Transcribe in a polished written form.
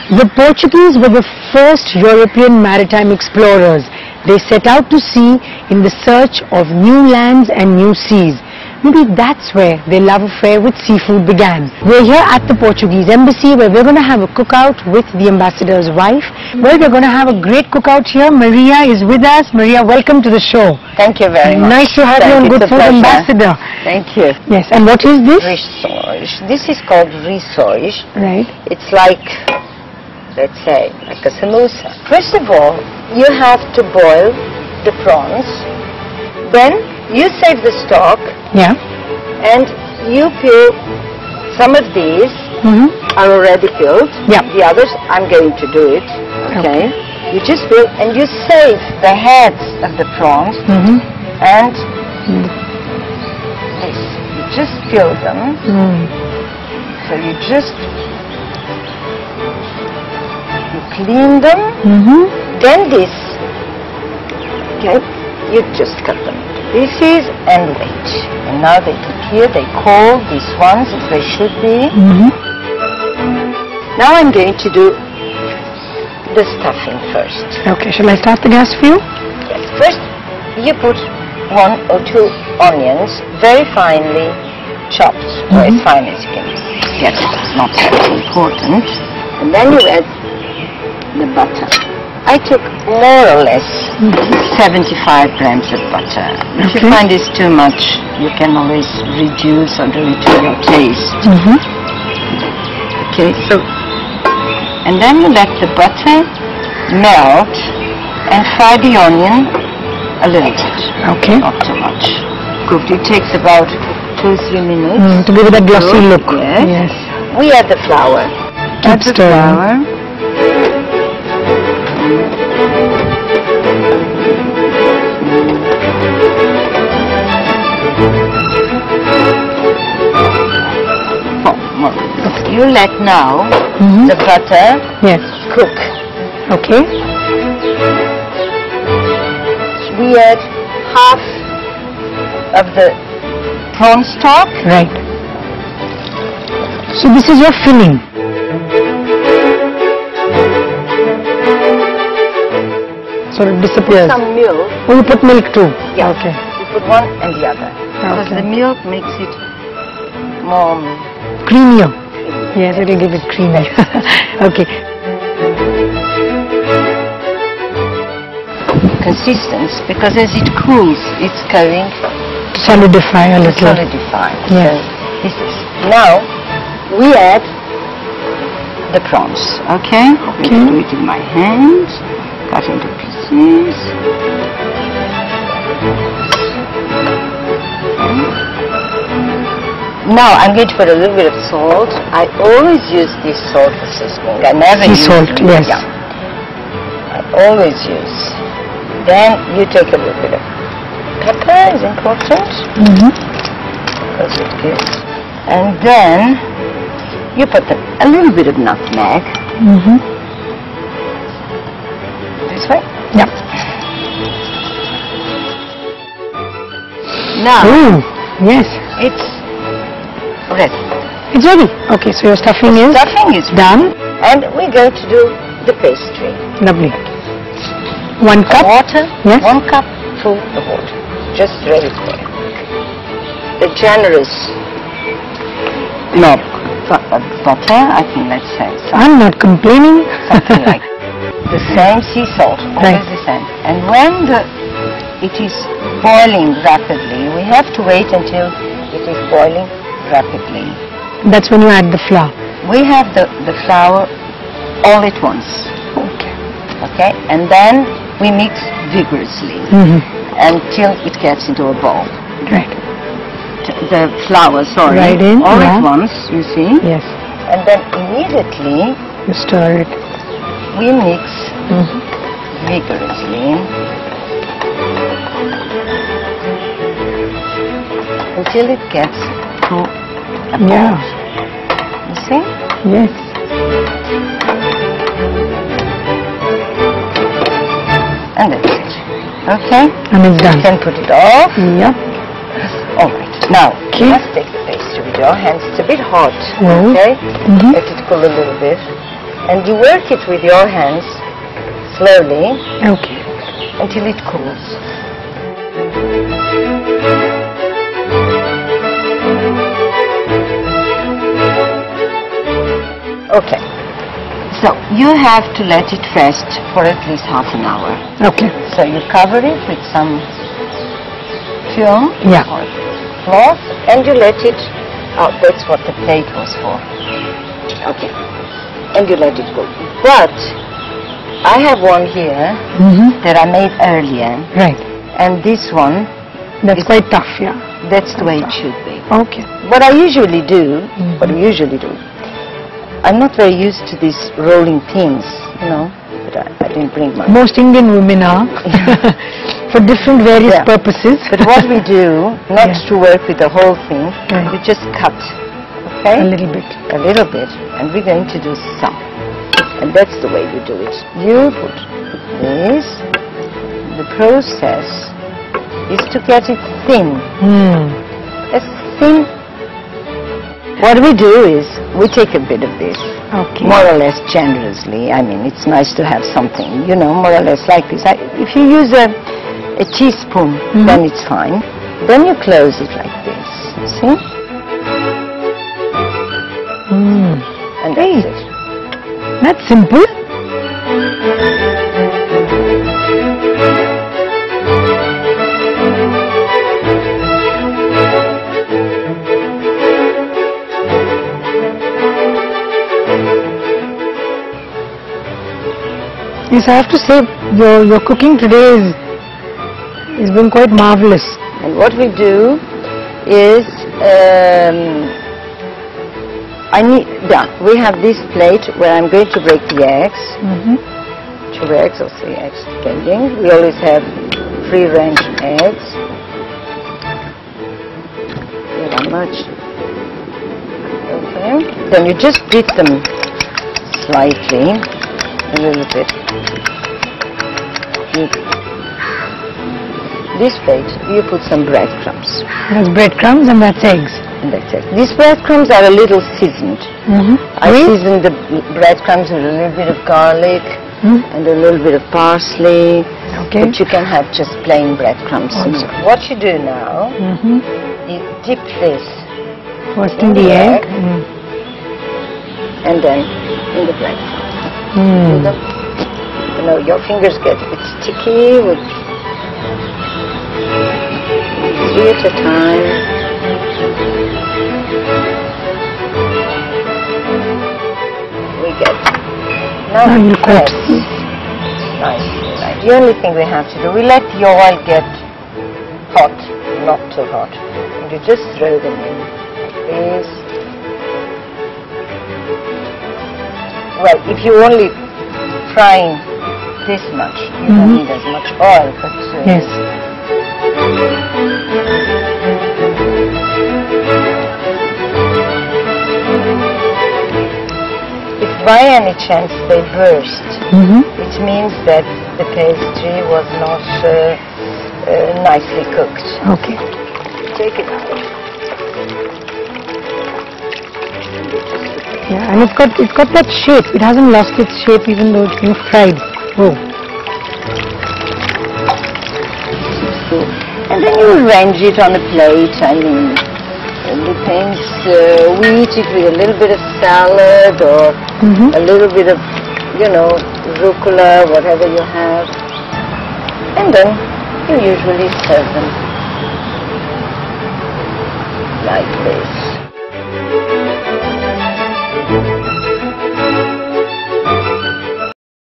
The Portuguese were the first European maritime explorers. They set out to sea in the search of new lands and new seas. Maybe that's where their love affair with seafood began. We're here at the Portuguese Embassy where we're going to have a cookout with the ambassador's wife. Well, we're going to have a great cookout here. Maria is with us. Maria, welcome to the show. Thank you very much. Nice to have you on Good Food Ambassador. Thank you. Yes, and what is this? Rissois. This is called rissois. Right. It's like, let's say, like a samosa. First of all, you have to boil the prawns. Then you save the stock. Yeah. And you peel some of these are already peeled. Yeah. The others, I'm going to do it. Okay. You just peel and you save the heads of the prawns and this. You just peel them. So you just clean them. Then this. Okay. You just cut them into pieces and wait. And now they put here, they cold, these ones, as they should be. Now I'm going to do the stuffing first. Okay, shall I start the gas for you? Yes. First, you put 1 or 2 onions, very finely chopped, or as fine as you can get it. It's not so important. And then you add the butter. I took more or less 75 grams of butter. If you find this too much, you can always reduce or do it to your taste. Okay, so, and then you let the butter melt and fry the onion a little bit. Okay. Not too much. Cooked. It takes about 2-3 minutes. To give it a glossy look. Yes. We add the flour. Add the flour. You let now the butter cook. Okay. We add half of the prawn stock. Right. So this is your filling. So it disappears. Some milk. Oh, you put milk too? Yeah. Okay. You put one and the other. Because the milk makes it more creamier. Yes, it will give it creamy. Okay. Consistence, because as it cools, it's going to solidify a little. Solidify. Yes. So this is, now we add the prawns. Okay. I'm going to do it in my hand. Cut into pieces. Now I'm going to put a little bit of salt. I always use this salt for seasoning. I never use salt. Yes. Yeah. I always use. Then you take a little bit of pepper. Is important because it gives. And then you put a little bit of nutmeg. This way. Yeah. Now. Yes. It's ready. It's ready. Okay, so your stuffing is done. And we're going to do the pastry. Lovely. 1 cup water. Yes. 1 cup full of water. Just ready for it. A generous knob of butter. I think let's say. I'm not complaining. Something like the same sea salt. Always the same. And when it is boiling rapidly, we have to wait until it is boiling rapidly. That's when you add the flour. We have the flour all at once. Okay. Okay, and then we mix vigorously until it gets into a bowl. Right. The flour, sorry, right in, all at once, you see. Yes. And then immediately you stir it. We mix vigorously until it gets to a bowl. You see? Yes. And that's it. Okay? And it's done. You can put it off. Yep. Alright. Now, you must take the pastry with your hands. It's a bit hot. Oh. Okay? Let it cool a little bit. And you work it with your hands slowly. Okay. Until it cools. Okay. So you have to let it rest for at least half an hour. Okay. So you cover it with some film or cloth and you let it out. That's what the plate was for. Okay. And you let it go. But I have one here that I made earlier. Right. And this one, that's quite tough, yeah. That's the way it should be. Okay. What I usually do, I'm not very used to these rolling pins, you know, but I didn't bring mine. Most Indian women are, for different various purposes. But what we do, not to work with the whole thing, we just cut, okay? A little bit. A little bit, and we're going to do some. And that's the way you do it. You put this. The process is to get it thin. As thin. What we do is we take a bit of this, more or less generously. I mean, it's nice to have something, you know, more or less like this. If you use a teaspoon, then it's fine. Then you close it like this. See? And that's it. That's simple. Yes, I have to say your cooking today is been quite marvelous. And what we do is we have this plate where I'm going to break the eggs. 2 eggs or 3 eggs depending. We always have free-range eggs. Not much. Okay. Then you just beat them slightly, a little bit. This plate, you put some breadcrumbs. That's breadcrumbs and that's eggs. And that's it. These breadcrumbs are a little seasoned. I seasoned the breadcrumbs with a little bit of garlic and a little bit of parsley. Okay. But you can have just plain breadcrumbs. What you do now, you dip this first in the egg and then in the breadcrumbs. You know, your fingers get a bit sticky with 3 at a time. We get now you cut. Nicely, right? The only thing we have to do, we let the oil get hot, not too hot, and you just throw them in like this. Well, if you're only frying this much, you don't need as much oil, but yes. If by any chance they burst, it means that the pastry was not nicely cooked. Okay. Take it out. Yeah, and it's got that shape. It hasn't lost its shape even though it's been fried. Oh. And then you arrange it on a plate. I mean, it depends. We eat it with a little bit of salad or a little bit of, you know, rucola, whatever you have. And then you usually serve them like this.